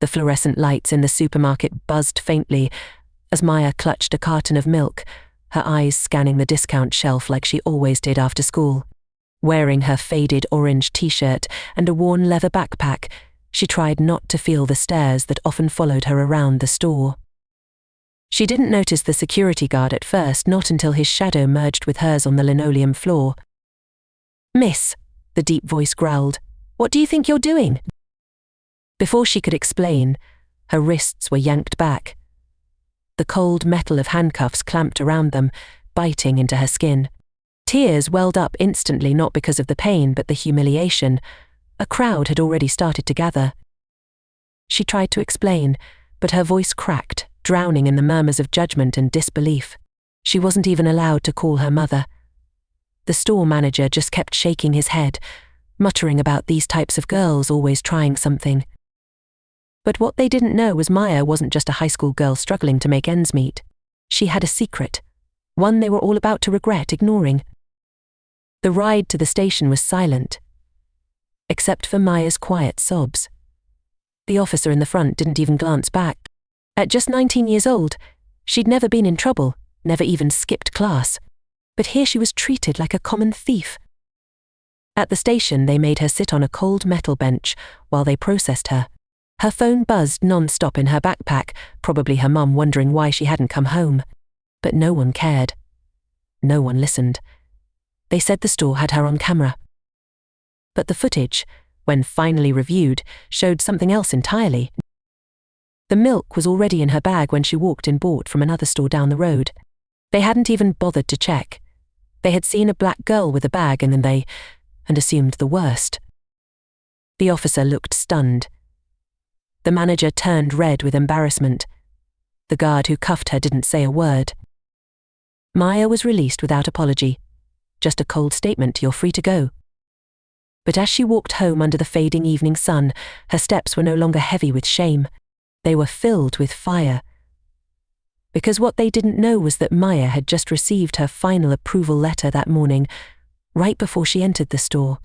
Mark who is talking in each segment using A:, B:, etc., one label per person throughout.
A: The fluorescent lights in the supermarket buzzed faintly as Maya clutched a carton of milk, her eyes scanning the discount shelf like she always did after school. Wearing her faded orange t-shirt and a worn leather backpack, she tried not to feel the stares that often followed her around the store. She didn't notice the security guard at first, not until his shadow merged with hers on the linoleum floor. "Miss," the deep voice growled, "what do you think you're doing?" Before she could explain, her wrists were yanked back. The cold metal of handcuffs clamped around them, biting into her skin. Tears welled up instantly, not because of the pain but the humiliation. A crowd had already started to gather. She tried to explain, but her voice cracked, drowning in the murmurs of judgment and disbelief. She wasn't even allowed to call her mother. The store manager just kept shaking his head, muttering about these types of girls always trying something. But what they didn't know was Maya wasn't just a high school girl struggling to make ends meet. She had a secret, one they were all about to regret ignoring. The ride to the station was silent, except for Maya's quiet sobs. The officer in the front didn't even glance back. At just 19 years old, she'd never been in trouble, never even skipped class. But here she was treated like a common thief. At the station, they made her sit on a cold metal bench while they processed her. Her phone buzzed non-stop in her backpack, probably her mum wondering why she hadn't come home. But no one cared. No one listened. They said the store had her on camera. But the footage, when finally reviewed, showed something else entirely. The milk was already in her bag when she walked and bought from another store down the road. They hadn't even bothered to check. They had seen a black girl with a bag and assumed the worst. The officer looked stunned. The manager turned red with embarrassment. The guard who cuffed her didn't say a word. Maya was released without apology. Just a cold statement, "You're free to go." But as she walked home under the fading evening sun, her steps were no longer heavy with shame. They were filled with fire. Because what they didn't know was that Maya had just received her final approval letter that morning, right before she entered the store.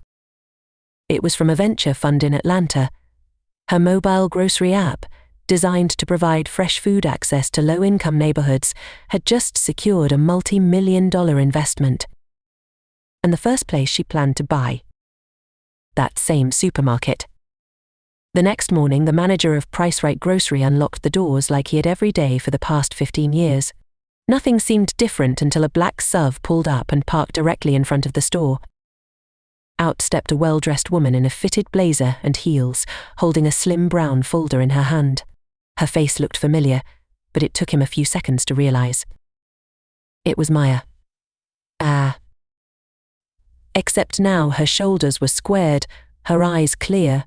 A: It was from a venture fund in Atlanta. Her mobile grocery app, designed to provide fresh food access to low-income neighborhoods, had just secured a multi-million-dollar investment. And the first place she planned to buy. That same supermarket. The next morning, the manager of Price Right Grocery unlocked the doors like he had every day for the past 15 years. Nothing seemed different until a black SUV pulled up and parked directly in front of the store. Out stepped a well-dressed woman in a fitted blazer and heels, holding a slim brown folder in her hand. Her face looked familiar, but it took him a few seconds to realize. It was Maya. Except now her shoulders were squared, her eyes clear.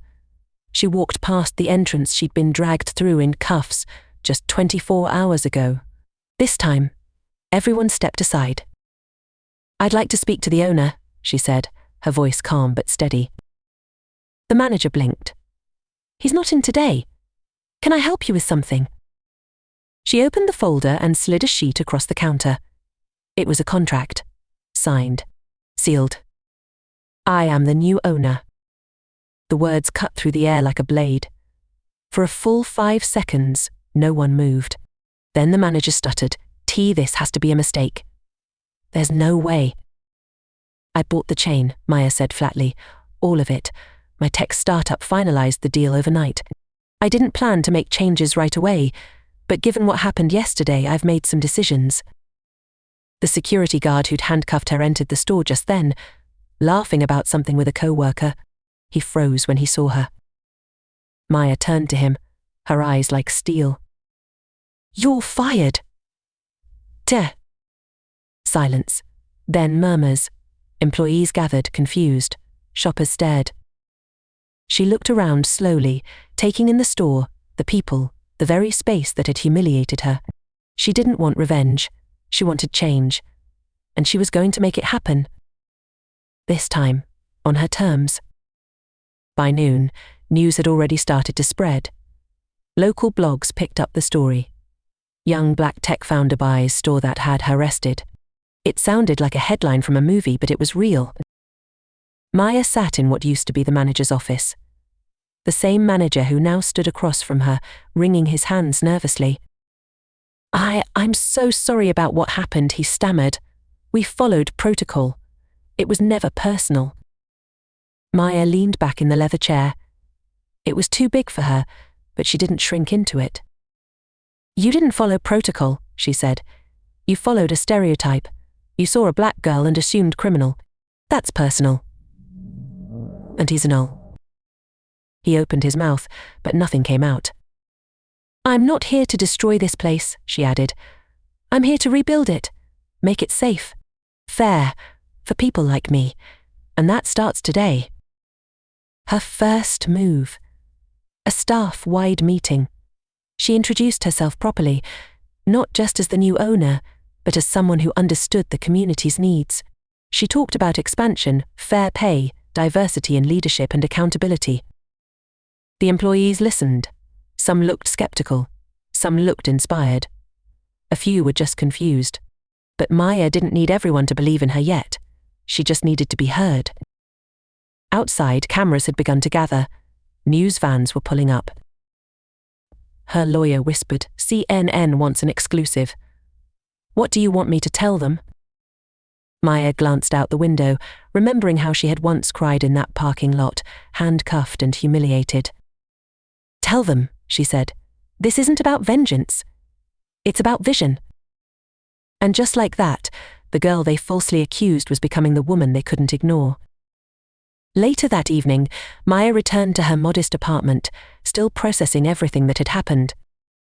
A: She walked past the entrance she'd been dragged through in cuffs just 24 hours ago. This time, everyone stepped aside. "I'd like to speak to the owner," she said, her voice calm but steady. The manager blinked. "He's not in today. Can I help you with something?" She opened the folder and slid a sheet across the counter. It was a contract. Signed. Sealed. "I am the new owner." The words cut through the air like a blade. For a full 5 seconds, no one moved. Then the manager stuttered, This has to be a mistake. There's no way." "I bought the chain," Maya said flatly. "All of it. My tech startup finalized the deal overnight. I didn't plan to make changes right away, but given what happened yesterday, I've made some decisions." The security guard who'd handcuffed her entered the store just then, laughing about something with a co-worker. He froze when he saw her. Maya turned to him, her eyes like steel. "You're fired." "Teh." Silence. Then murmurs. Employees gathered, confused. Shoppers stared. She looked around slowly, taking in the store, the people, the very space that had humiliated her. She didn't want revenge. She wanted change. And she was going to make it happen. This time, on her terms. By noon, news had already started to spread. Local blogs picked up the story. Young black tech founder buys store that had her arrested. It sounded like a headline from a movie, but it was real. Maya sat in what used to be the manager's office. the same manager who now stood across from her, wringing his hands nervously. I'm so sorry about what happened," he stammered. "We followed protocol. It was never personal." Maya leaned back in the leather chair. It was too big for her, but she didn't shrink into it. "You didn't follow protocol," she said. "You followed a stereotype. You saw a black girl and assumed criminal. That's personal. And he's an ul." He opened his mouth, but nothing came out. "I'm not here to destroy this place," she added. "I'm here to rebuild it, make it safe, fair, for people like me, and that starts today." Her first move. A staff-wide meeting. She introduced herself properly, not just as the new owner, but as someone who understood the community's needs. She talked about expansion, fair pay, diversity in leadership and accountability. The employees listened. Some looked skeptical. Some looked inspired. A few were just confused. But Maya didn't need everyone to believe in her yet. She just needed to be heard. Outside, cameras had begun to gather. News vans were pulling up. Her lawyer whispered, "CNN wants an exclusive." "What do you want me to tell them?" Maya glanced out the window, remembering how she had once cried in that parking lot, handcuffed and humiliated. "Tell them," she said, "this isn't about vengeance. It's about vision." And just like that, the girl they falsely accused was becoming the woman they couldn't ignore. Later that evening, Maya returned to her modest apartment, still processing everything that had happened.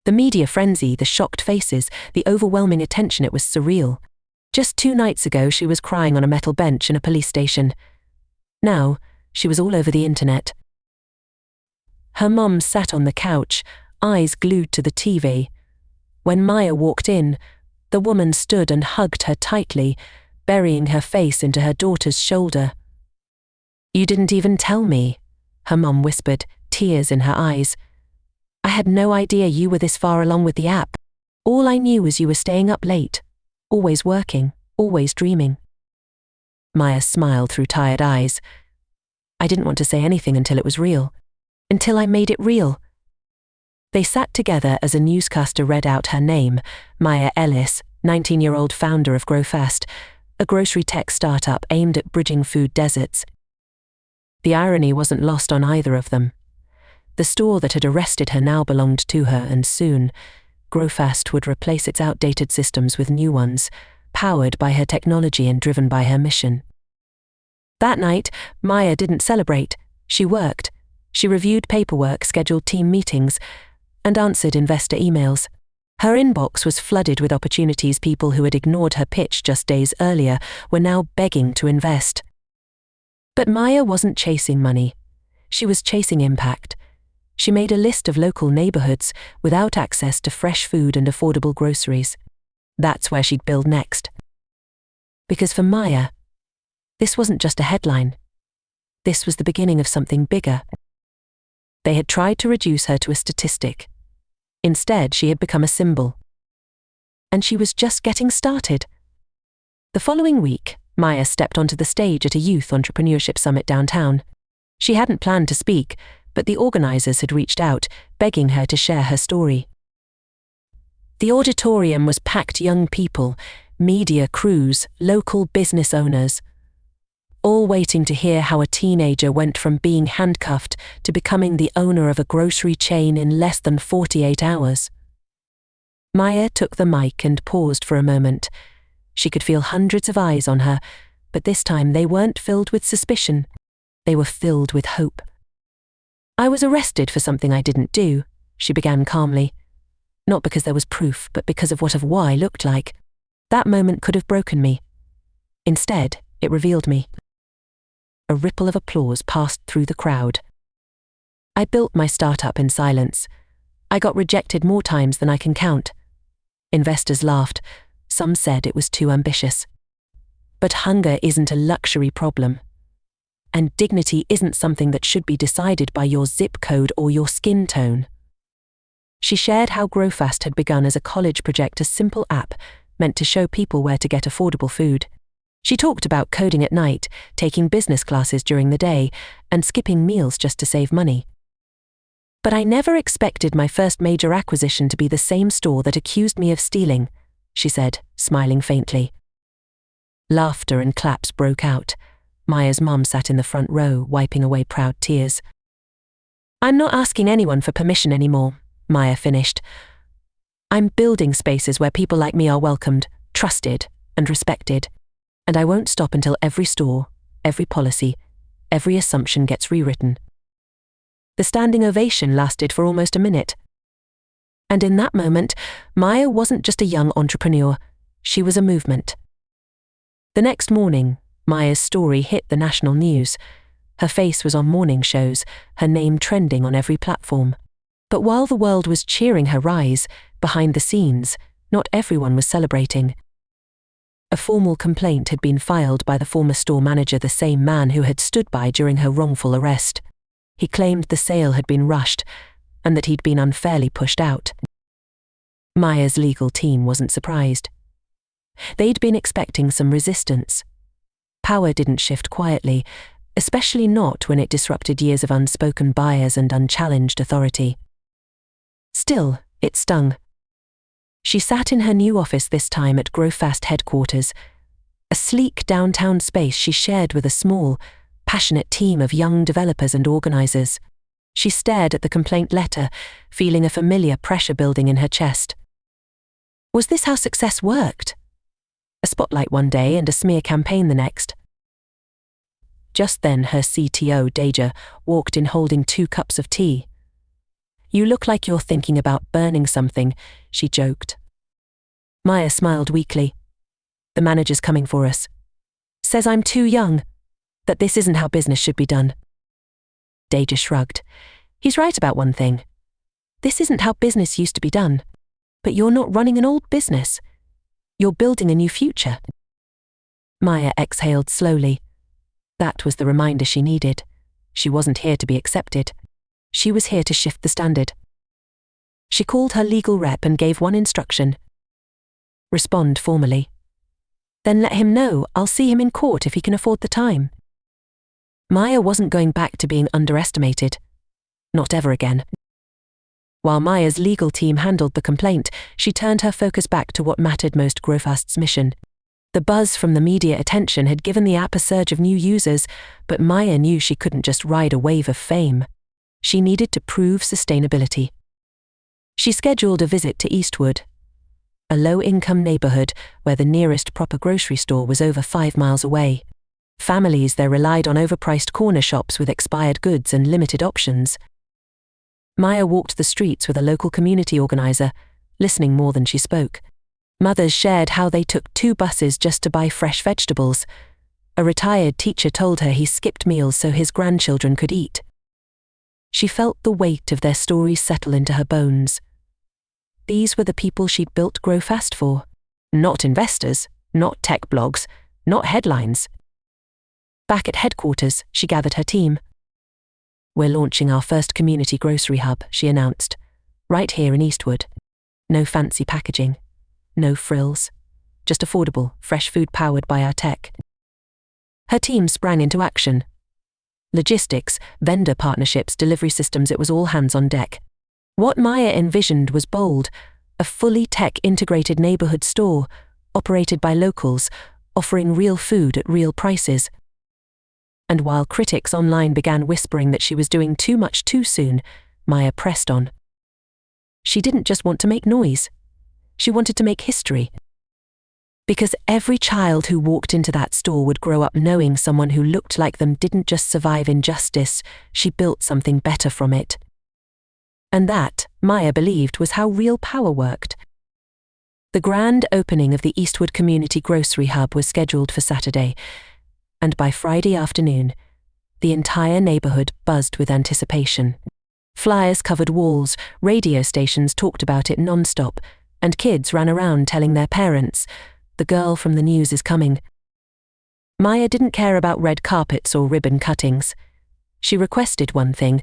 A: The media frenzy, the shocked faces, the overwhelming attention, it was surreal. Just 2 nights ago, she was crying on a metal bench in a police station. Now, she was all over the internet. Her mum sat on the couch, eyes glued to the TV. When Maya walked in, the woman stood and hugged her tightly, burying her face into her daughter's shoulder. "You didn't even tell me," her mum whispered, tears in her eyes. "I had no idea you were this far along with the app. All I knew was you were staying up late, always working, always dreaming." Maya smiled through tired eyes. "I didn't want to say anything until it was real. Until I made it real." They sat together as a newscaster read out her name, Maya Ellis, 19-year-old founder of GrowFast, a grocery tech startup aimed at bridging food deserts. The irony wasn't lost on either of them. The store that had arrested her now belonged to her, and soon, GrowFast would replace its outdated systems with new ones, powered by her technology and driven by her mission. That night, Maya didn't celebrate. She worked. She reviewed paperwork, scheduled team meetings, and answered investor emails. Her inbox was flooded with opportunities. People who had ignored her pitch just days earlier were now begging to invest. But Maya wasn't chasing money. She was chasing impact. She made a list of local neighborhoods without access to fresh food and affordable groceries. That's where she'd build next. Because for Maya, this wasn't just a headline. This was the beginning of something bigger. They had tried to reduce her to a statistic. Instead, she had become a symbol. And she was just getting started. The following week, Maya stepped onto the stage at a youth entrepreneurship summit downtown. She hadn't planned to speak, but the organizers had reached out, begging her to share her story. The auditorium was packed: young people, media crews, local business owners, all waiting to hear how a teenager went from being handcuffed to becoming the owner of a grocery chain in less than 48 hours. Maya took the mic and paused for a moment. She could feel hundreds of eyes on her, but this time they weren't filled with suspicion. They were filled with hope. "I was arrested for something I didn't do," she began calmly. Not because there was proof, but because of what a why looked like. That moment could have broken me. Instead, it revealed me. A ripple of applause passed through the crowd. "I built my startup in silence. I got rejected more times than I can count." Investors laughed. Some said it was too ambitious. But hunger isn't a luxury problem. And dignity isn't something that should be decided by your zip code or your skin tone. She shared how GrowFast had begun as a college project, a simple app meant to show people where to get affordable food. She talked about coding at night, taking business classes during the day, and skipping meals just to save money. But I never expected my first major acquisition to be the same store that accused me of stealing, she said, smiling faintly. Laughter and claps broke out. Maya's mum sat in the front row, wiping away proud tears. I'm not asking anyone for permission anymore, Maya finished. I'm building spaces where people like me are welcomed, trusted, and respected. And I won't stop until every store, every policy, every assumption gets rewritten. The standing ovation lasted for almost a minute. And in that moment, Maya wasn't just a young entrepreneur, she was a movement. The next morning, Maya's story hit the national news. Her face was on morning shows, her name trending on every platform. But while the world was cheering her rise, behind the scenes, not everyone was celebrating. A formal complaint had been filed by the former store manager, the same man who had stood by during her wrongful arrest. He claimed the sale had been rushed and that he'd been unfairly pushed out. Maya's legal team wasn't surprised. They'd been expecting some resistance. Power didn't shift quietly, especially not when it disrupted years of unspoken bias and unchallenged authority. Still, it stung. She sat in her new office this time at GrowFast headquarters, a sleek downtown space she shared with a small, passionate team of young developers and organizers. She stared at the complaint letter, feeling a familiar pressure building in her chest. Was this how success worked? A spotlight one day and a smear campaign the next. Just then her CTO, Deja, walked in holding 2 cups of tea. You look like you're thinking about burning something, she joked. Maya smiled weakly. The manager's coming for us. Says I'm too young, that this isn't how business should be done. Deja shrugged. He's right about one thing. This isn't how business used to be done. But you're not running an old business. You're building a new future. Maya exhaled slowly. That was the reminder she needed. She wasn't here to be accepted. She was here to shift the standard. She called her legal rep and gave one instruction. Respond formally. Then let him know I'll see him in court if he can afford the time. Maya wasn't going back to being underestimated. Not ever again. While Maya's legal team handled the complaint, she turned her focus back to what mattered most: GrowFast's mission. The buzz from the media attention had given the app a surge of new users, but Maya knew she couldn't just ride a wave of fame. She needed to prove sustainability. She scheduled a visit to Eastwood, a low-income neighborhood where the nearest proper grocery store was over 5 miles away. Families there relied on overpriced corner shops with expired goods and limited options. Maya walked the streets with a local community organizer, listening more than she spoke. Mothers shared how they took 2 buses just to buy fresh vegetables. A retired teacher told her he skipped meals so his grandchildren could eat. She felt the weight of their stories settle into her bones. These were the people she'd built GrowFast for. Not investors, not tech blogs, not headlines. Back at headquarters, she gathered her team. We're launching our first community grocery hub, she announced, right here in Eastwood. No fancy packaging, no frills, just affordable, fresh food powered by our tech. Her team sprang into action. Logistics, vendor partnerships, delivery systems, it was all hands on deck. What Maya envisioned was bold: a fully tech-integrated neighborhood store, operated by locals, offering real food at real prices. And while critics online began whispering that she was doing too much too soon, Maya pressed on. She didn't just want to make noise. She wanted to make history. Because every child who walked into that store would grow up knowing someone who looked like them didn't just survive injustice, she built something better from it. And that, Maya believed, was how real power worked. The grand opening of the Eastwood Community Grocery Hub was scheduled for Saturday, and by Friday afternoon, the entire neighborhood buzzed with anticipation. Flyers covered walls, radio stations talked about it non-stop, and kids ran around telling their parents, "The girl from the news is coming." Maya didn't care about red carpets or ribbon cuttings. She requested one thing: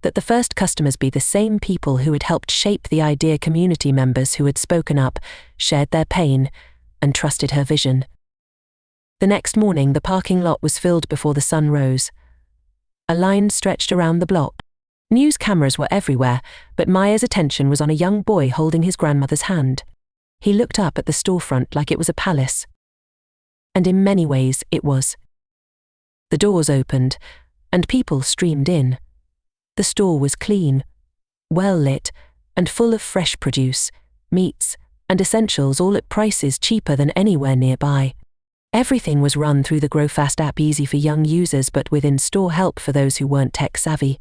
A: that the first customers be the same people who had helped shape the idea, community members who had spoken up, shared their pain, and trusted her vision. The next morning, the parking lot was filled before the sun rose. A line stretched around the block. News cameras were everywhere, but Maya's attention was on a young boy holding his grandmother's hand. He looked up at the storefront like it was a palace. And in many ways, it was. The doors opened, and people streamed in. The store was clean, well lit, and full of fresh produce, meats, and essentials, all at prices cheaper than anywhere nearby. Everything was run through the GrowFast app, easy for young users but with in-store help for those who weren't tech-savvy.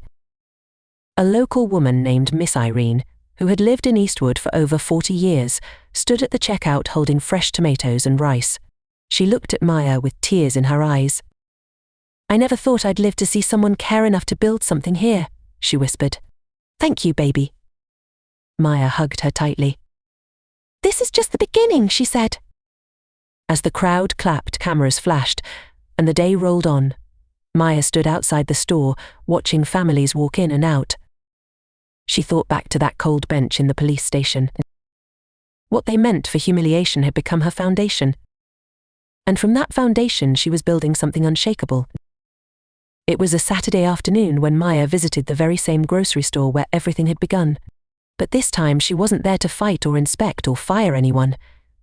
A: A local woman named Miss Irene, who had lived in Eastwood for over 40 years, stood at the checkout holding fresh tomatoes and rice. She looked at Maya with tears in her eyes. "I never thought I'd live to see someone care enough to build something here," she whispered. "Thank you, baby." Maya hugged her tightly. "This is just the beginning," she said. As the crowd clapped, cameras flashed, and the day rolled on, Maya stood outside the store, watching families walk in and out. She thought back to that cold bench in the police station. What they meant for humiliation had become her foundation. And from that foundation she was building something unshakable. It was a Saturday afternoon when Maya visited the very same grocery store where everything had begun. But this time she wasn't there to fight or inspect or fire anyone.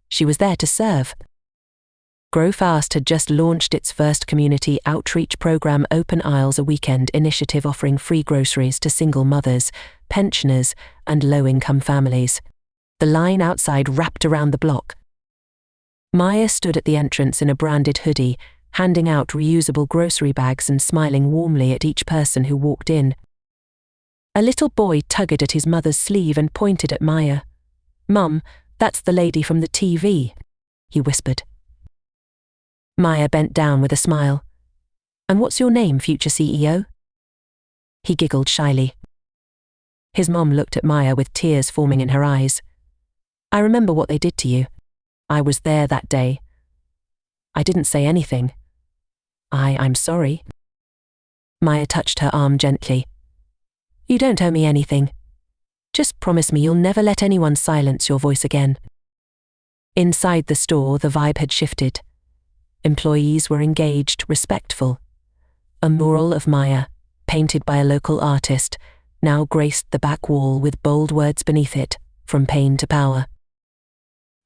A: She was there to serve. GrowFast had just launched its first community outreach program, Open Aisles, a weekend initiative offering free groceries to single mothers, pensioners, and low-income families. The line outside wrapped around the block. Maya stood at the entrance in a branded hoodie, handing out reusable grocery bags and smiling warmly at each person who walked in. A little boy tugged at his mother's sleeve and pointed at Maya. "Mum, that's the lady from the TV," he whispered. Maya bent down with a smile. "And what's your name, future CEO?" He giggled shyly. His mom looked at Maya with tears forming in her eyes. "I remember what they did to you. I was there that day. I didn't say anything. I'm sorry." Maya touched her arm gently. "You don't owe me anything. Just promise me you'll never let anyone silence your voice again." Inside the store, the vibe had shifted. Employees were engaged, respectful. A mural of Maya, painted by a local artist, now graced the back wall with bold words beneath it, "From pain to power."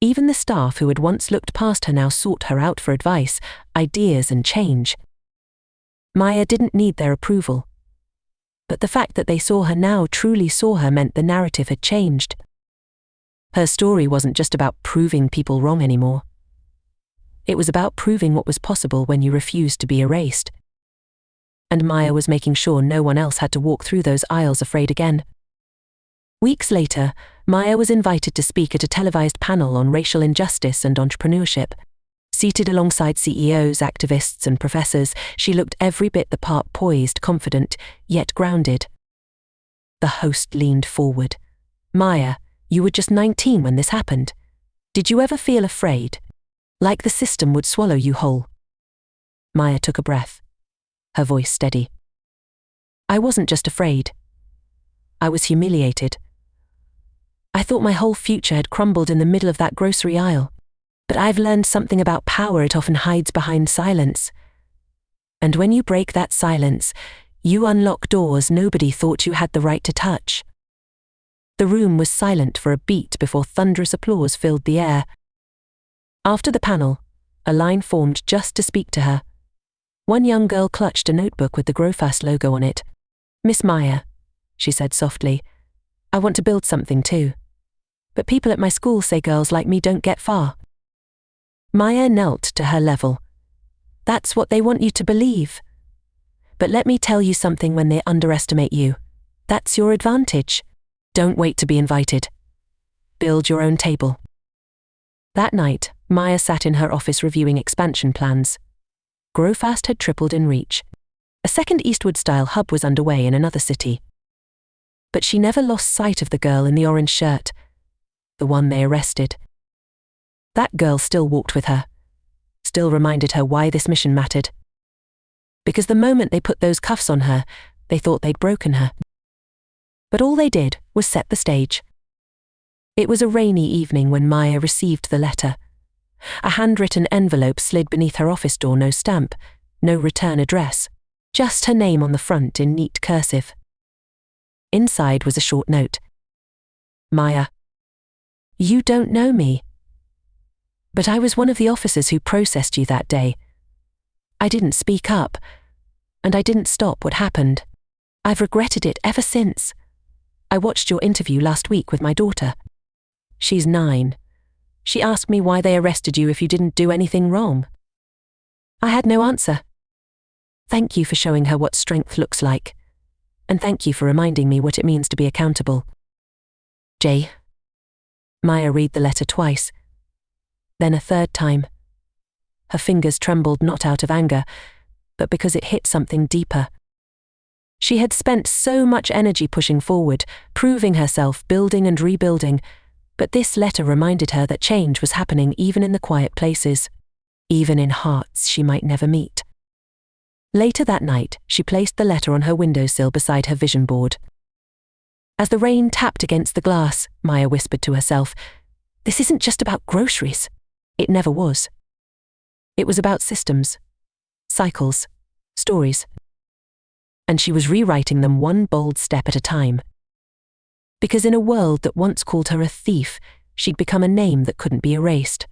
A: Even the staff who had once looked past her now sought her out for advice, ideas, and change. Maya didn't need their approval. But the fact that they saw her now, truly saw her, meant the narrative had changed. Her story wasn't just about proving people wrong anymore. It was about proving what was possible when you refused to be erased. And Maya was making sure no one else had to walk through those aisles afraid again. Weeks later, Maya was invited to speak at a televised panel on racial injustice and entrepreneurship. Seated alongside CEOs, activists, and professors, she looked every bit the part, poised, confident, yet grounded. The host leaned forward. "Maya, you were just 19 when this happened. Did you ever feel afraid? Like the system would swallow you whole?" Maya took a breath, her voice steady. "I wasn't just afraid. I was humiliated. I thought my whole future had crumbled in the middle of that grocery aisle. But I've learned something about power. It often hides behind silence. And when you break that silence, you unlock doors nobody thought you had the right to touch." The room was silent for a beat before thunderous applause filled the air. After the panel, a line formed just to speak to her. One young girl clutched a notebook with the GrowFast logo on it. "Miss Maya," she said softly, "I want to build something too. But people at my school say girls like me don't get far." Maya knelt to her level. "That's what they want you to believe. But let me tell you something, when they underestimate you, that's your advantage. Don't wait to be invited. Build your own table." That night, Maya sat in her office reviewing expansion plans. GrowFast had tripled in reach. A second Eastwood-style hub was underway in another city. But she never lost sight of the girl in the orange shirt, the one they arrested. That girl still walked with her, still reminded her why this mission mattered. Because the moment they put those cuffs on her, they thought they'd broken her. But all they did was set the stage. It was a rainy evening when Maya received the letter. A handwritten envelope slid beneath her office door, no stamp, no return address, just her name on the front in neat cursive. Inside was a short note. Maya, you don't know me, but I was one of the officers who processed you that day. I didn't speak up, and I didn't stop what happened. I've regretted it ever since. I watched your interview last week with my daughter. She's 9. She asked me why they arrested you if you didn't do anything wrong. I had no answer. Thank you for showing her what strength looks like, and thank you for reminding me what it means to be accountable. Jay. Maya read the letter twice, then a third time. Her fingers trembled not out of anger, but because it hit something deeper. She had spent so much energy pushing forward, proving herself, building and rebuilding, but this letter reminded her that change was happening even in the quiet places, even in hearts she might never meet. Later that night, she placed the letter on her windowsill beside her vision board. As the rain tapped against the glass, Maya whispered to herself, "This isn't just about groceries." It never was. It was about systems, cycles, stories. And she was rewriting them one bold step at a time. Because in a world that once called her a thief, she'd become a name that couldn't be erased.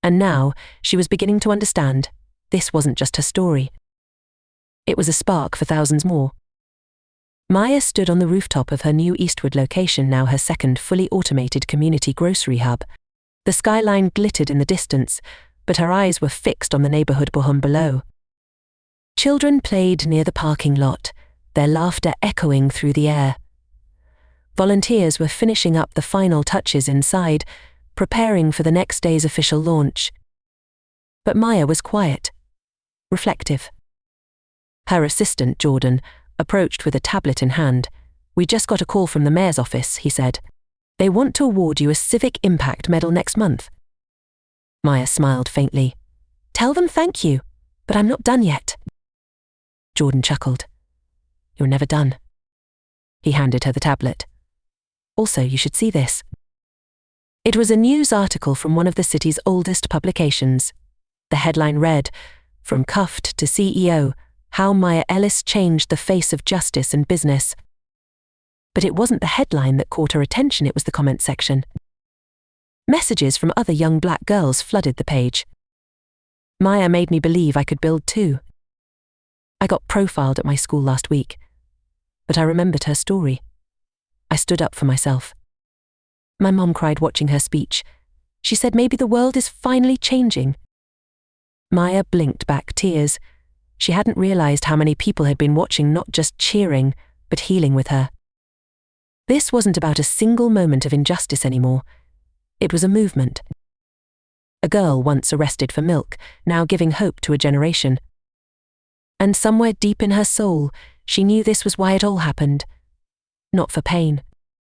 A: And now, she was beginning to understand, this wasn't just her story. It was a spark for thousands more. Maya stood on the rooftop of her new Eastwood location, now her second fully automated community grocery hub. The skyline glittered in the distance, but her eyes were fixed on the neighborhood bohum below. Children played near the parking lot, their laughter echoing through the air. Volunteers were finishing up the final touches inside, preparing for the next day's official launch. But Maya was quiet, reflective. Her assistant, Jordan, approached with a tablet in hand. "We just got a call from the mayor's office," he said. "They want to award you a Civic Impact Medal next month." Maya smiled faintly. "Tell them thank you, but I'm not done yet." Jordan chuckled. "You're never done." He handed her the tablet. "Also, you should see this." It was a news article from one of the city's oldest publications. The headline read, "From Cuffed to CEO, How Maya Ellis Changed the Face of Justice and Business." But it wasn't the headline that caught her attention, it was the comment section. Messages from other young black girls flooded the page. "Maya made me believe I could build too. I got profiled at my school last week, but I remembered her story. I stood up for myself. My mom cried watching her speech. She said maybe the world is finally changing." Maya blinked back tears. She hadn't realized how many people had been watching, not just cheering, but healing with her. This wasn't about a single moment of injustice anymore. It was a movement. A girl once arrested for milk, now giving hope to a generation. And somewhere deep in her soul, she knew this was why it all happened. Not for pain,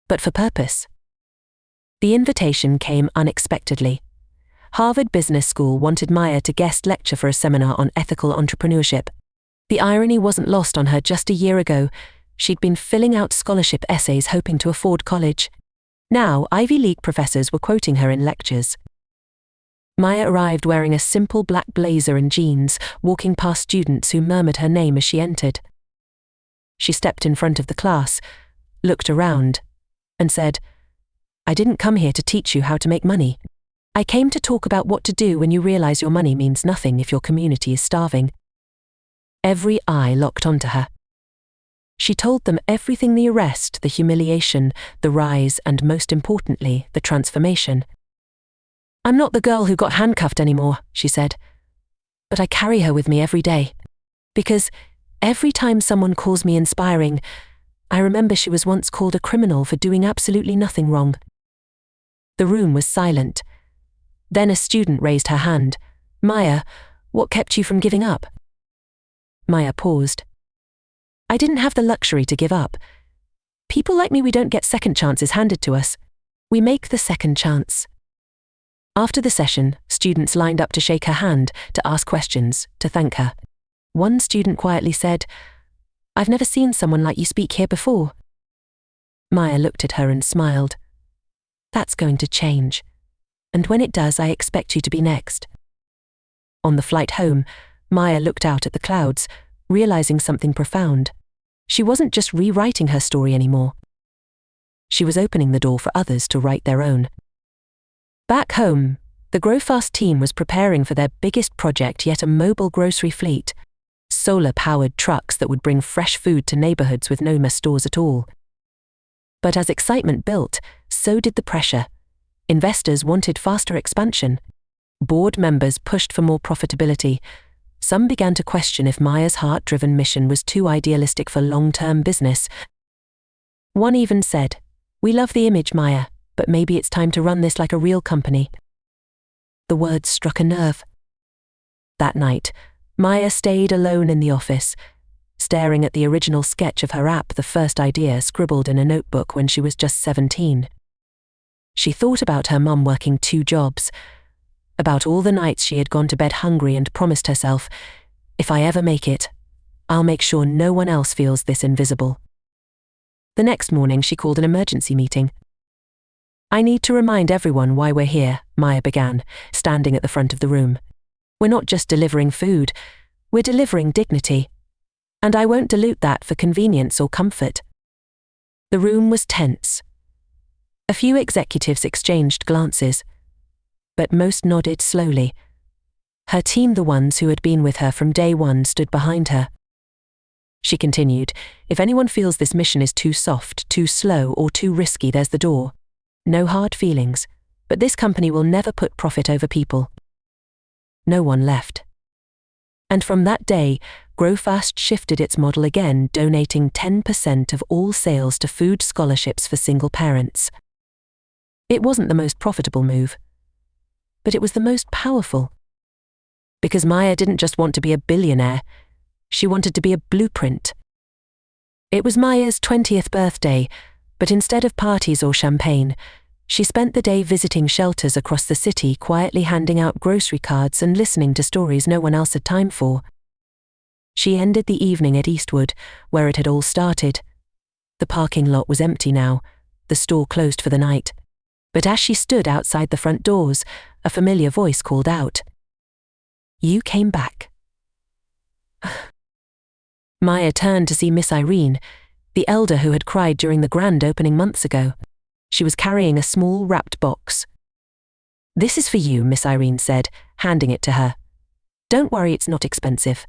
A: but for purpose. The invitation came unexpectedly. Harvard Business School wanted Maya to guest lecture for a seminar on ethical entrepreneurship. The irony wasn't lost on her. Just a year ago, she'd been filling out scholarship essays hoping to afford college. Now, Ivy League professors were quoting her in lectures. Maya arrived wearing a simple black blazer and jeans, walking past students who murmured her name as she entered. She stepped in front of the class, looked around, and said, "I didn't come here to teach you how to make money. I came to talk about what to do when you realize your money means nothing if your community is starving." Every eye locked onto her. She told them everything: the arrest, the humiliation, the rise, and most importantly, the transformation. "I'm not the girl who got handcuffed anymore," she said, "but I carry her with me every day. Because every time someone calls me inspiring, I remember she was once called a criminal for doing absolutely nothing wrong." The room was silent. Then a student raised her hand. "Maya, what kept you from giving up?" Maya paused. "I didn't have the luxury to give up. People like me, we don't get second chances handed to us. We make the second chance." After the session, students lined up to shake her hand, to ask questions, to thank her. One student quietly said, "I've never seen someone like you speak here before." Maya looked at her and smiled. "That's going to change. And when it does, I expect you to be next." On the flight home, Maya looked out at the clouds, realizing something profound. She wasn't just rewriting her story anymore. She was opening the door for others to write their own. Back home, the Grow Fast team was preparing for their biggest project yet, a mobile grocery fleet. Solar-powered trucks that would bring fresh food to neighborhoods with no more stores at all. But as excitement built, so did the pressure. Investors wanted faster expansion. Board members pushed for more profitability. Some began to question if Maya's heart-driven mission was too idealistic for long-term business. One even said, "We love the image, Maya, but maybe it's time to run this like a real company." The words struck a nerve. That night, Maya stayed alone in the office, staring at the original sketch of her app, the first idea scribbled in a notebook when she was just 17. She thought about her mum working 2 jobs, about all the nights she had gone to bed hungry and promised herself, "If I ever make it, I'll make sure no one else feels this invisible." The next morning she called an emergency meeting. "I need to remind everyone why we're here," Maya began, standing at the front of the room. "We're not just delivering food, we're delivering dignity. And I won't dilute that for convenience or comfort." The room was tense. A few executives exchanged glances, but most nodded slowly. Her team, the ones who had been with her from day one, stood behind her. She continued, "If anyone feels this mission is too soft, too slow, or too risky, there's the door. No hard feelings, but this company will never put profit over people." No one left. And from that day, Grow Fast shifted its model again, donating 10% of all sales to food scholarships for single parents. It wasn't the most profitable move, but it was the most powerful. Because Maya didn't just want to be a billionaire, she wanted to be a blueprint. It was Maya's 20th birthday, but instead of parties or champagne, she spent the day visiting shelters across the city, quietly handing out grocery cards and listening to stories no one else had time for. She ended the evening at Eastwood, where it had all started. The parking lot was empty now, the store closed for the night. But as she stood outside the front doors, a familiar voice called out, "You came back." Maya turned to see Miss Irene, the elder who had cried during the grand opening months ago. She was carrying a small wrapped box. "This is for you," Miss Irene said, handing it to her. "Don't worry, it's not expensive.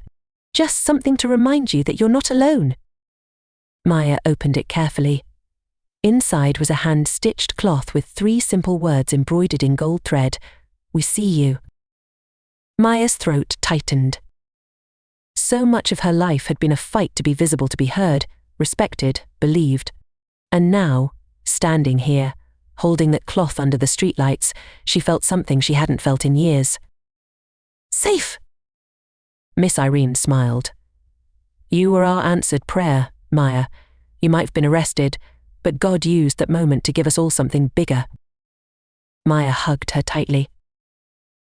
A: Just something to remind you that you're not alone." Maya opened it carefully. Inside was a hand-stitched cloth with 3 simple words embroidered in gold thread, "We see you." Maya's throat tightened. So much of her life had been a fight to be visible, to be heard, respected, believed. And now, standing here, holding that cloth under the streetlights, she felt something she hadn't felt in years. "Safe!" Miss Irene smiled. "You were our answered prayer, Maya. You might have been arrested, but God used that moment to give us all something bigger." Maya hugged her tightly.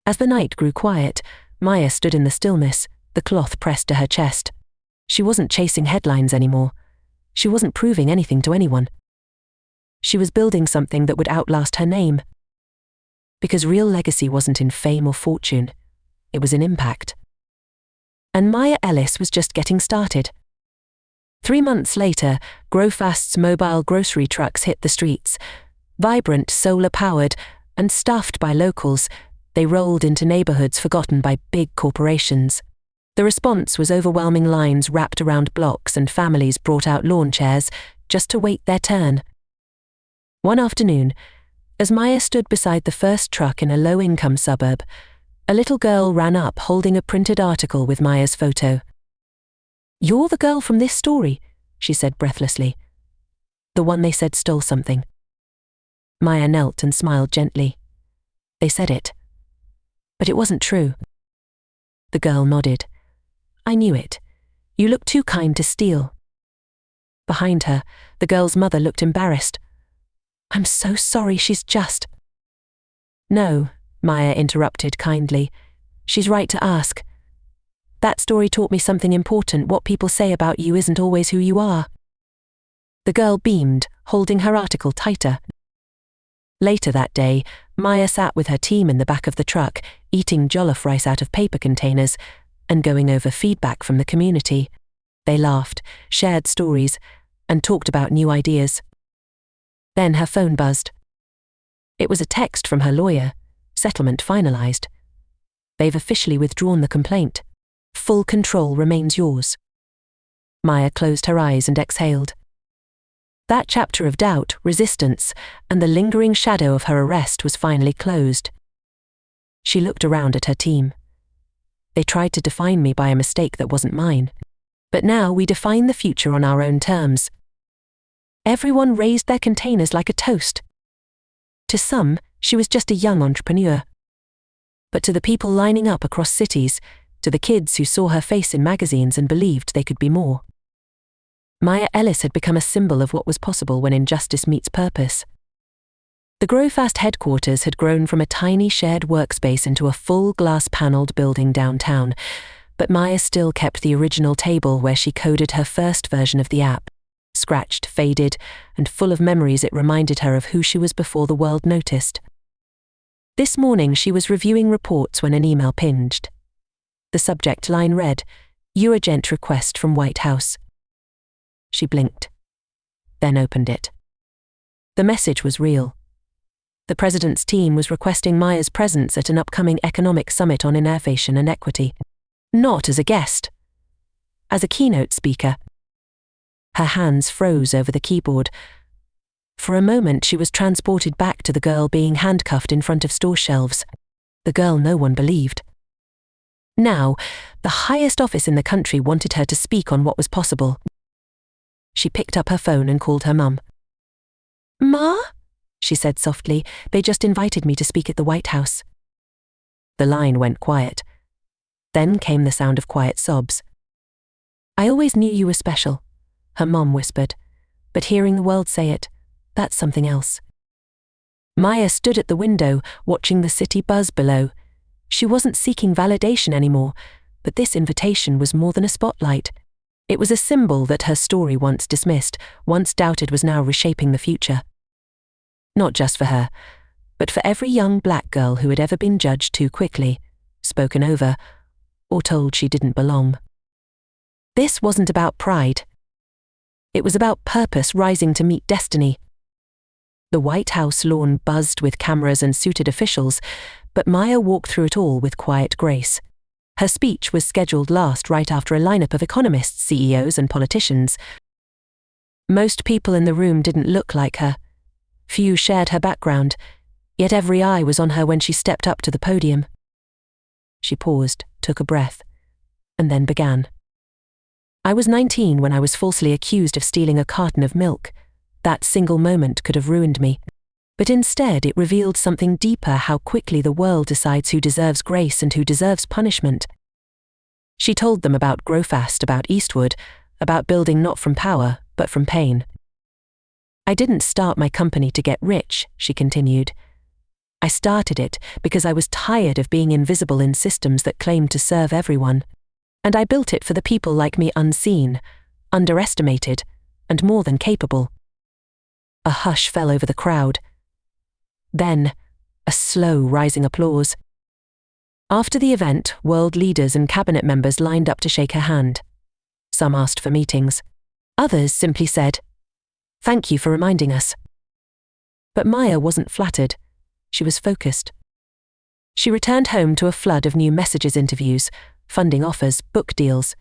A: As the night grew quiet, Maya stood in the stillness, the cloth pressed to her chest. She wasn't chasing headlines anymore. She wasn't proving anything to anyone. She was building something that would outlast her name. Because real legacy wasn't in fame or fortune, it was in impact. And Maya Ellis was just getting started. 3 months later, Grow Fast's mobile grocery trucks hit the streets. Vibrant, solar-powered, and staffed by locals, they rolled into neighborhoods forgotten by big corporations. The response was overwhelming. Lines wrapped around blocks and families brought out lawn chairs just to wait their turn. One afternoon, as Maya stood beside the first truck in a low-income suburb, a little girl ran up holding a printed article with Maya's photo. "You're the girl from this story," she said breathlessly. "The one they said stole something." Maya knelt and smiled gently. "They said it. But it wasn't true." The girl nodded. "I knew it. You look too kind to steal." Behind her, the girl's mother looked embarrassed. "I'm so sorry, she's just—" "No," Maya interrupted kindly. "She's right to ask. That story taught me something important. What people say about you isn't always who you are." The girl beamed, holding her article tighter. Later that day, Maya sat with her team in the back of the truck, eating jollof rice out of paper containers and going over feedback from the community. They laughed, shared stories, and talked about new ideas. Then her phone buzzed. It was a text from her lawyer. Settlement finalized. They've officially withdrawn the complaint. Full control remains yours. Maya closed her eyes and exhaled. That chapter of doubt, resistance, and the lingering shadow of her arrest was finally closed. She looked around at her team. They tried to define me by a mistake that wasn't mine. But now we define the future on our own terms. Everyone raised their containers like a toast. To some, she was just a young entrepreneur. But to the people lining up across cities, to the kids who saw her face in magazines and believed they could be more, Maya Ellis had become a symbol of what was possible when injustice meets purpose. The Grow Fast headquarters had grown from a tiny shared workspace into a full glass-paneled building downtown, but Maya still kept the original table where she coded her first version of the app. Scratched, faded, and full of memories, it reminded her of who she was before the world noticed. This morning she was reviewing reports when an email pinged. The subject line read, "Urgent request from White House." She blinked, then opened it. The message was real. The president's team was requesting Maya's presence at an upcoming economic summit on innovation and equity. Not as a guest, as a keynote speaker. Her hands froze over the keyboard. For a moment she was transported back to the girl being handcuffed in front of store shelves. The girl no one believed. Now, the highest office in the country wanted her to speak on what was possible. She picked up her phone and called her mum. "Ma?" she said softly. "They just invited me to speak at the White House." The line went quiet. Then came the sound of quiet sobs. "I always knew you were special," her mum whispered. "But hearing the world say it, that's something else." Maya stood at the window, watching the city buzz below. She wasn't seeking validation anymore, but this invitation was more than a spotlight. It was a symbol that her story, once dismissed, once doubted, was now reshaping the future. Not just for her, but for every young black girl who had ever been judged too quickly, spoken over, or told she didn't belong. This wasn't about pride. It was about purpose rising to meet destiny. The White House lawn buzzed with cameras and suited officials, but Maya walked through it all with quiet grace. Her speech was scheduled last, right after a lineup of economists, CEOs, and politicians. Most people in the room didn't look like her. Few shared her background, yet every eye was on her when she stepped up to the podium. She paused, took a breath, and then began. "I was 19 when I was falsely accused of stealing a carton of milk. That single moment could have ruined me. But instead it revealed something deeper: how quickly the world decides who deserves grace and who deserves punishment." She told them about Grow Fast, about Eastwood, about building not from power, but from pain. "I didn't start my company to get rich," she continued. "I started it because I was tired of being invisible in systems that claimed to serve everyone. And I built it for the people like me, unseen, underestimated, and more than capable." A hush fell over the crowd. Then, a slow rising applause. After the event, world leaders and cabinet members lined up to shake her hand. Some asked for meetings. Others simply said, "Thank you for reminding us." But Maya wasn't flattered. She was focused. She returned home to a flood of new messages, interviews, funding offers, book deals.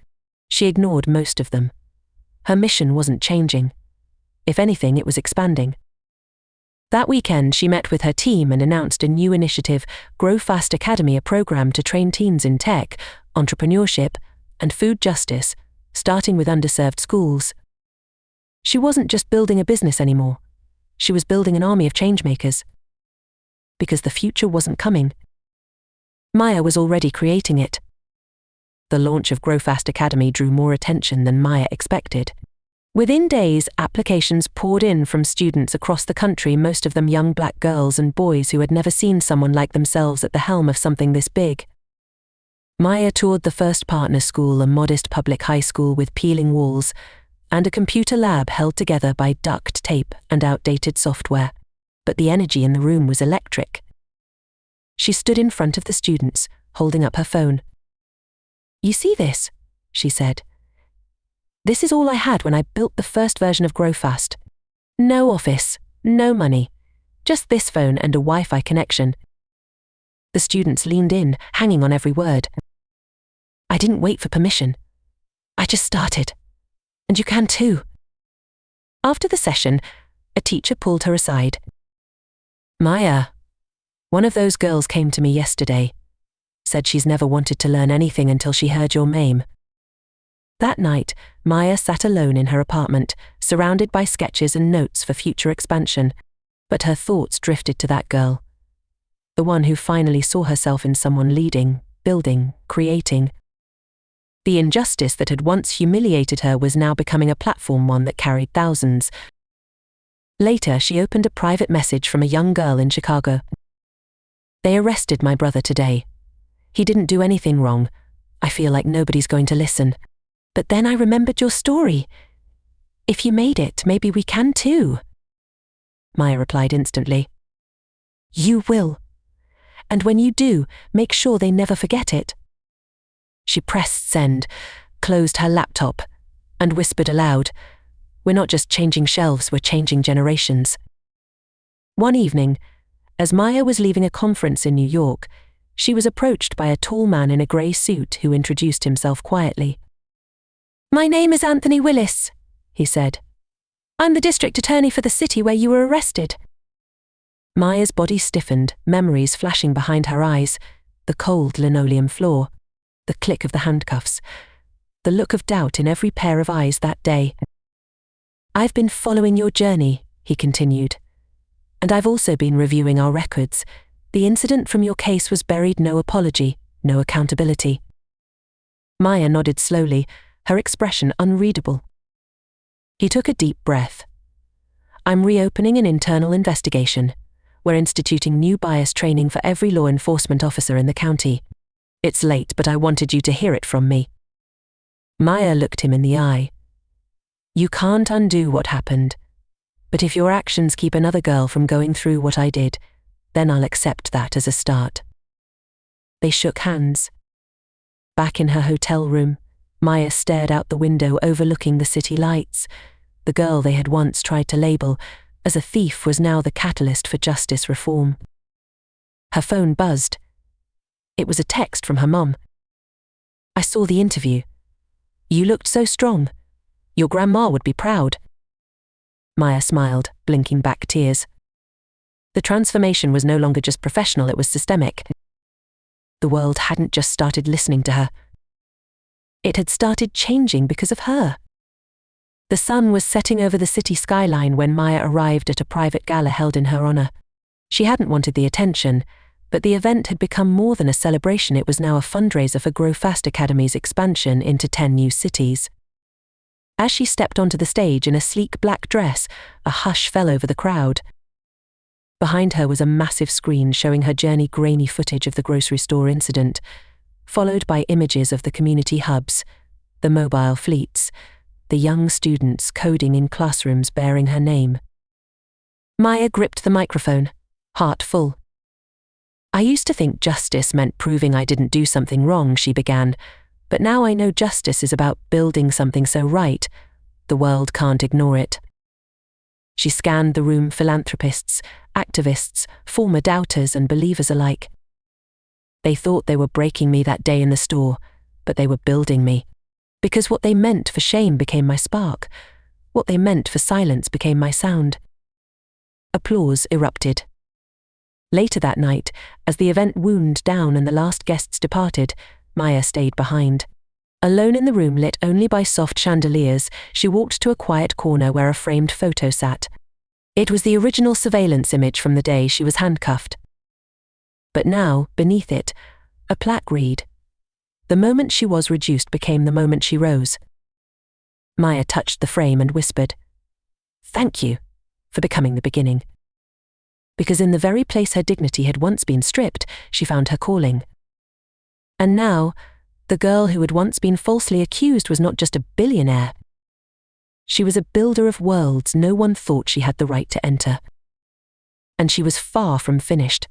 A: She ignored most of them. Her mission wasn't changing. If anything, it was expanding. That weekend, she met with her team and announced a new initiative, Grow Fast Academy, a program to train teens in tech, entrepreneurship, and food justice, starting with underserved schools. She wasn't just building a business anymore. She was building an army of changemakers. Because the future wasn't coming. Maya was already creating it. The launch of Grow Fast Academy drew more attention than Maya expected. Within days, applications poured in from students across the country, most of them young black girls and boys who had never seen someone like themselves at the helm of something this big. Maya toured the first partner school, a modest public high school with peeling walls, and a computer lab held together by duct tape and outdated software. But the energy in the room was electric. She stood in front of the students, holding up her phone. "You see this?" she said. This is all I had when I built the first version of Grow Fast. No office, no money, just this phone and a Wi-Fi connection. The students leaned in, hanging on every word. I didn't wait for permission. I just started. And you can too. After the session, a teacher pulled her aside. Maya, one of those girls came to me yesterday, said she's never wanted to learn anything until she heard your name. That night, Maya sat alone in her apartment, surrounded by sketches and notes for future expansion, but her thoughts drifted to that girl, the one who finally saw herself in someone leading, building, creating. The injustice that had once humiliated her was now becoming a platform, one that carried thousands. Later, she opened a private message from a young girl in Chicago. They arrested my brother today. He didn't do anything wrong. I feel like nobody's going to listen. But then I remembered your story. If you made it, maybe we can too. Maya replied instantly. You will. And when you do, make sure they never forget it. She pressed send, closed her laptop, and whispered aloud, we're not just changing shelves, we're changing generations. One evening, as Maya was leaving a conference in New York, she was approached by a tall man in a grey suit who introduced himself quietly. My name is Anthony Willis, he said. I'm the district attorney for the city where you were arrested. Maya's body stiffened, memories flashing behind her eyes, the cold linoleum floor, the click of the handcuffs, the look of doubt in every pair of eyes that day. I've been following your journey, he continued. And I've also been reviewing our records. The incident from your case was buried, no apology, no accountability. Maya nodded slowly, her expression unreadable. He took a deep breath. I'm reopening an internal investigation. We're instituting new bias training for every law enforcement officer in the county. It's late, but I wanted you to hear it from me. Maya looked him in the eye. You can't undo what happened. But if your actions keep another girl from going through what I did, then I'll accept that as a start. They shook hands. Back in her hotel room, Maya stared out the window overlooking the city lights. The girl they had once tried to label as a thief was now the catalyst for justice reform. Her phone buzzed. It was a text from her mum. I saw the interview. You looked so strong. Your grandma would be proud. Maya smiled, blinking back tears. The transformation was no longer just professional, it was systemic. The world hadn't just started listening to her. It had started changing because of her. The sun was setting over the city skyline when Maya arrived at a private gala held in her honor. She hadn't wanted the attention, but the event had become more than a celebration. It was now a fundraiser for Grow Fast Academy's expansion into 10 new cities. As she stepped onto the stage in a sleek black dress, a hush fell over the crowd. Behind her was a massive screen showing her journey, grainy footage of the grocery store incident, followed by images of the community hubs, the mobile fleets, the young students coding in classrooms bearing her name. Maya gripped the microphone, heart full. I used to think justice meant proving I didn't do something wrong, she began, but now I know justice is about building something so right, the world can't ignore it. She scanned the room, philanthropists, activists, former doubters and believers alike. They thought they were breaking me that day in the store, but they were building me. Because what they meant for shame became my spark. What they meant for silence became my sound. Applause erupted. Later that night, as the event wound down and the last guests departed, Maya stayed behind. Alone in the room lit only by soft chandeliers, she walked to a quiet corner where a framed photo sat. It was the original surveillance image from the day she was handcuffed. But now, beneath it, a plaque read, "The moment she was reduced became the moment she rose." Maya touched the frame and whispered, "Thank you for becoming the beginning." Because in the very place her dignity had once been stripped, she found her calling. And now, the girl who had once been falsely accused was not just a billionaire. She was a builder of worlds no one thought she had the right to enter. And she was far from finished.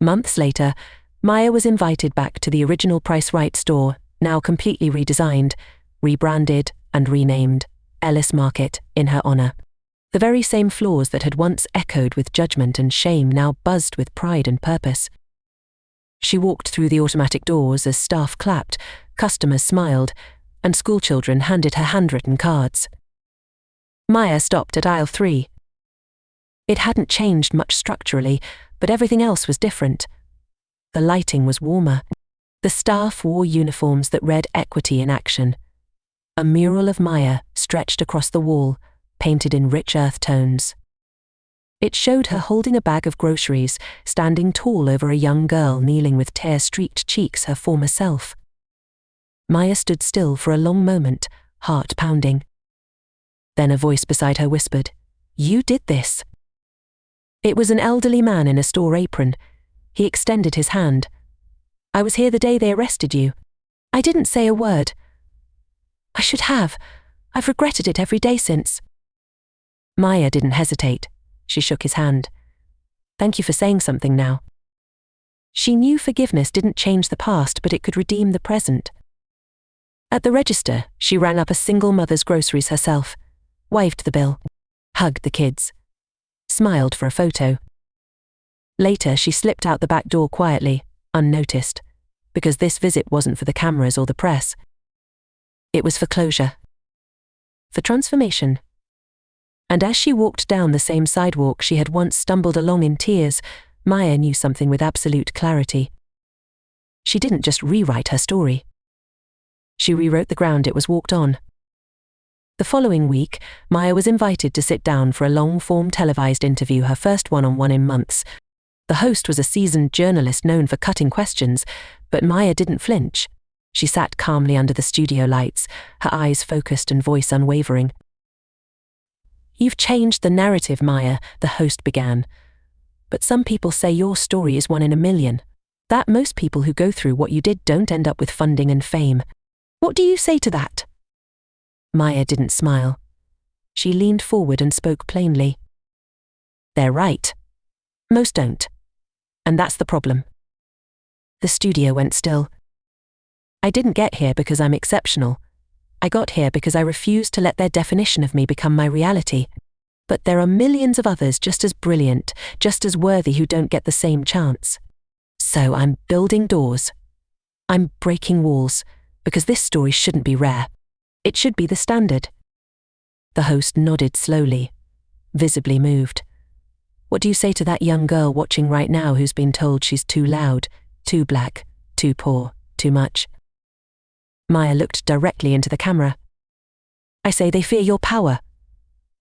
A: Months later, Maya was invited back to the original Price Right store, now completely redesigned, rebranded, and renamed Ellis Market in her honor. The very same floors that had once echoed with judgment and shame now buzzed with pride and purpose. She walked through the automatic doors as staff clapped, customers smiled, and schoolchildren handed her handwritten cards. Maya stopped at aisle 3. It hadn't changed much structurally, but everything else was different. The lighting was warmer. The staff wore uniforms that read equity in action. A mural of Maya stretched across the wall, painted in rich earth tones. It showed her holding a bag of groceries, standing tall over a young girl kneeling with tear-streaked cheeks, her former self. Maya stood still for a long moment, heart pounding. Then a voice beside her whispered, "You did this." It was an elderly man in a store apron. He extended his hand. "I was here the day they arrested you. I didn't say a word. I should have. I've regretted it every day since." Maya didn't hesitate. She shook his hand. "Thank you for saying something now." She knew forgiveness didn't change the past, but it could redeem the present. At the register, she rang up a single mother's groceries herself, waved the bill, hugged the kids, smiled for a photo. Later, she slipped out the back door quietly, unnoticed, because this visit wasn't for the cameras or the press. It was for closure, for transformation. And as she walked down the same sidewalk she had once stumbled along in tears, Maya knew something with absolute clarity. She didn't just rewrite her story. She rewrote the ground it was walked on. The following week, Maya was invited to sit down for a long-form televised interview, her first one-on-one in months. The host was a seasoned journalist known for cutting questions, but Maya didn't flinch. She sat calmly under the studio lights, her eyes focused and voice unwavering. "You've changed the narrative, Maya," the host began. "But some people say your story is one in a million. That most people who go through what you did don't end up with funding and fame. What do you say to that?" Maya didn't smile. She leaned forward and spoke plainly. "They're right. Most don't. And that's the problem." The studio went still. "I didn't get here because I'm exceptional. I got here because I refused to let their definition of me become my reality. But there are millions of others just as brilliant, just as worthy who don't get the same chance. So I'm building doors. I'm breaking walls, because this story shouldn't be rare. It should be the standard." The host nodded slowly, visibly moved. "What do you say to that young girl watching right now who's been told she's too loud, too black, too poor, too much?" Maya looked directly into the camera. "I say they fear your power.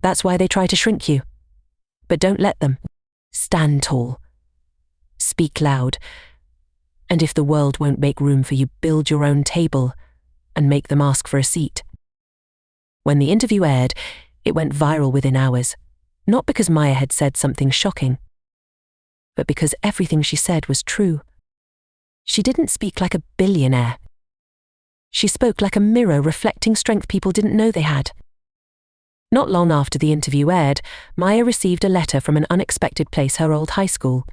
A: That's why they try to shrink you. But don't let them. Stand tall. Speak loud. And if the world won't make room for you, build your own table and make them ask for a seat." When the interview aired, it went viral within hours, not because Maya had said something shocking, but because everything she said was true. She didn't speak like a billionaire. She spoke like a mirror reflecting strength people didn't know they had. Not long after the interview aired, Maya received a letter from an unexpected place, her old high school.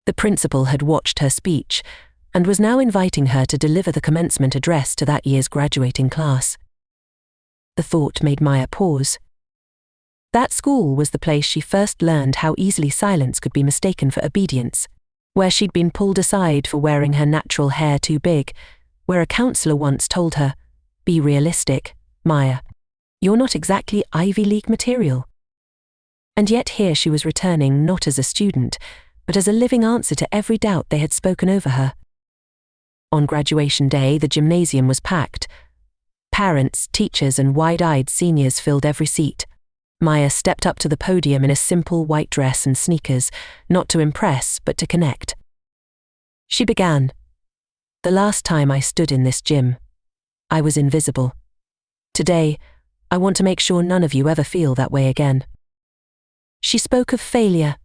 A: The principal had watched her speech and was now inviting her to deliver the commencement address to that year's graduating class. The thought made Maya pause. That school was the place she first learned how easily silence could be mistaken for obedience, where she'd been pulled aside for wearing her natural hair too big, where a counselor once told her, "Be realistic, Maya. You're not exactly Ivy League material." And yet here she was returning not as a student, but as a living answer to every doubt they had spoken over her. On graduation day, the gymnasium was packed. Parents, teachers, and wide-eyed seniors filled every seat. Maya stepped up to the podium in a simple white dress and sneakers, not to impress, but to connect. She began, "The last time I stood in this gym, I was invisible. Today, I want to make sure none of you ever feel that way again." She spoke of failure,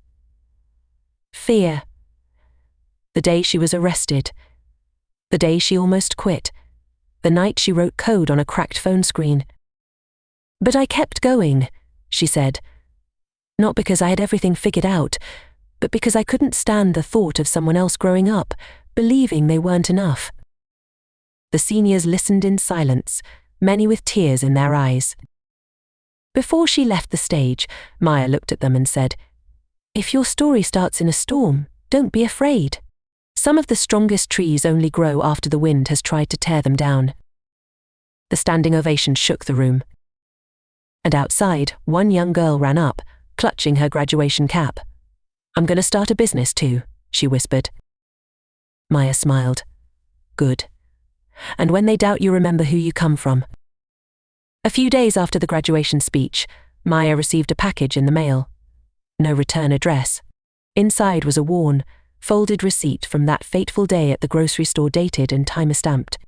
A: fear, the day she was arrested, the day she almost quit, the night she wrote code on a cracked phone screen. "But I kept going," she said, "not because I had everything figured out, but because I couldn't stand the thought of someone else growing up, believing they weren't enough." The seniors listened in silence, many with tears in their eyes. Before she left the stage, Maya looked at them and said, "If your story starts in a storm, don't be afraid. Some of the strongest trees only grow after the wind has tried to tear them down." The standing ovation shook the room. And outside, one young girl ran up, clutching her graduation cap. "I'm going to start a business too," she whispered. Maya smiled. "Good. And when they doubt you, remember who you come from." A few days after the graduation speech, Maya received a package in the mail. No return address. Inside was a worn, folded receipt from that fateful day at the grocery store, dated and time-stamped.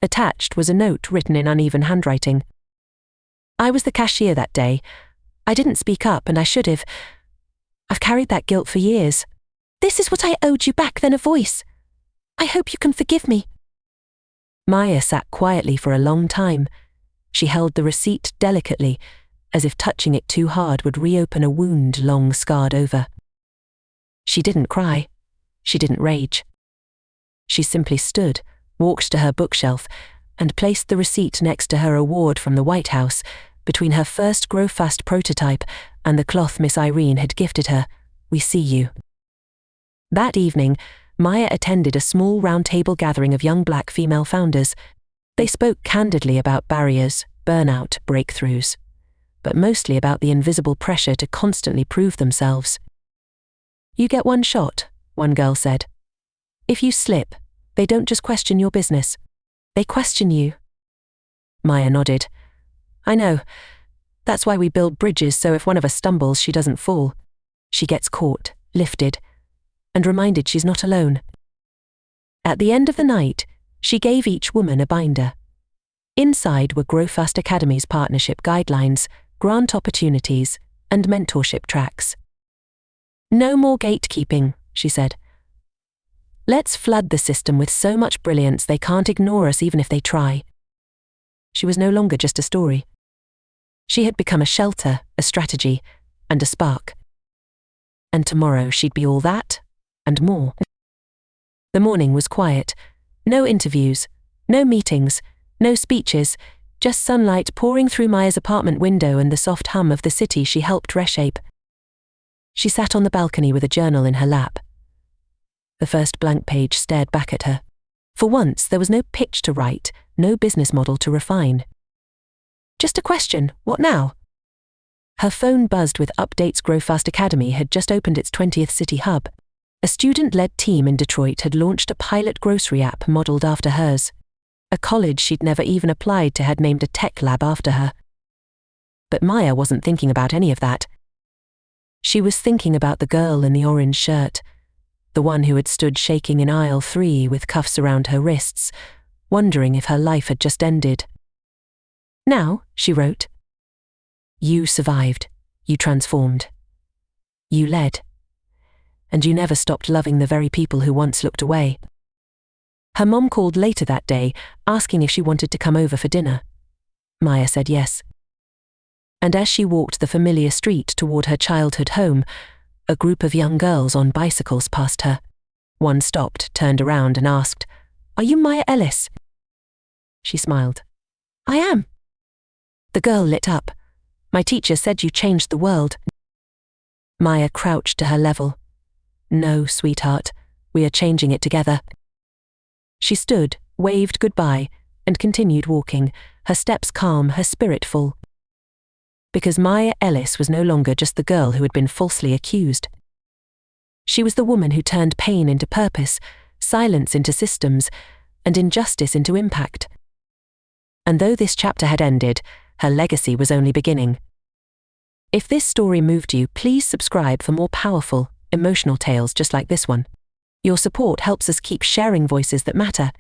A: Attached was a note written in uneven handwriting. "I was the cashier that day. I didn't speak up, and I should have. I've carried that guilt for years. This is what I owed you back then, a voice. I hope you can forgive me." Maya sat quietly for a long time. She held the receipt delicately, as if touching it too hard would reopen a wound long scarred over. She didn't cry. She didn't rage. She simply stood, walked to her bookshelf, and placed the receipt next to her award from the White House, between her first Grow Fast prototype and the cloth Miss Irene had gifted her. "We see you." That evening, Maya attended a small round-table gathering of young Black female founders. They spoke candidly about barriers, burnout, breakthroughs, but mostly about the invisible pressure to constantly prove themselves. "You get one shot," one girl said. "If you slip, they don't just question your business. They question you." Maya nodded. "I know. That's why we build bridges, so if one of us stumbles, she doesn't fall. She gets caught, lifted, and reminded she's not alone." At the end of the night, she gave each woman a binder. Inside were Grow Fast Academy's partnership guidelines, grant opportunities, and mentorship tracks. "No more gatekeeping," she said. "Let's flood the system with so much brilliance they can't ignore us even if they try." She was no longer just a story. She had become a shelter, a strategy, and a spark. And tomorrow she'd be all that, and more. The morning was quiet. No interviews, no meetings, no speeches, just sunlight pouring through Maya's apartment window and the soft hum of the city she helped reshape. She sat on the balcony with a journal in her lap. The first blank page stared back at her. For once, there was no pitch to write, no business model to refine. Just a question, what now? Her phone buzzed with updates. Grow Fast Academy had just opened its 20th city hub. A student-led team in Detroit had launched a pilot grocery app modeled after hers. A college she'd never even applied to had named a tech lab after her. But Maya wasn't thinking about any of that. She was thinking about the girl in the orange shirt, the one who had stood shaking in aisle 3 with cuffs around her wrists, wondering if her life had just ended. "Now," she wrote, "you survived, you transformed, you led, and you never stopped loving the very people who once looked away." Her mom called later that day, asking if she wanted to come over for dinner. Maya said yes. And as she walked the familiar street toward her childhood home, a group of young girls on bicycles passed her. One stopped, turned around and asked, "Are you Maya Ellis?" She smiled. "I am." The girl lit up. "My teacher said you changed the world." Maya crouched to her level. "No, sweetheart, we are changing it together." She stood, waved goodbye, and continued walking, her steps calm, her spirit full. Because Maya Ellis was no longer just the girl who had been falsely accused. She was the woman who turned pain into purpose, silence into systems, and injustice into impact. And though this chapter had ended, her legacy was only beginning. If this story moved you, please subscribe for more powerful, emotional tales just like this one. Your support helps us keep sharing voices that matter.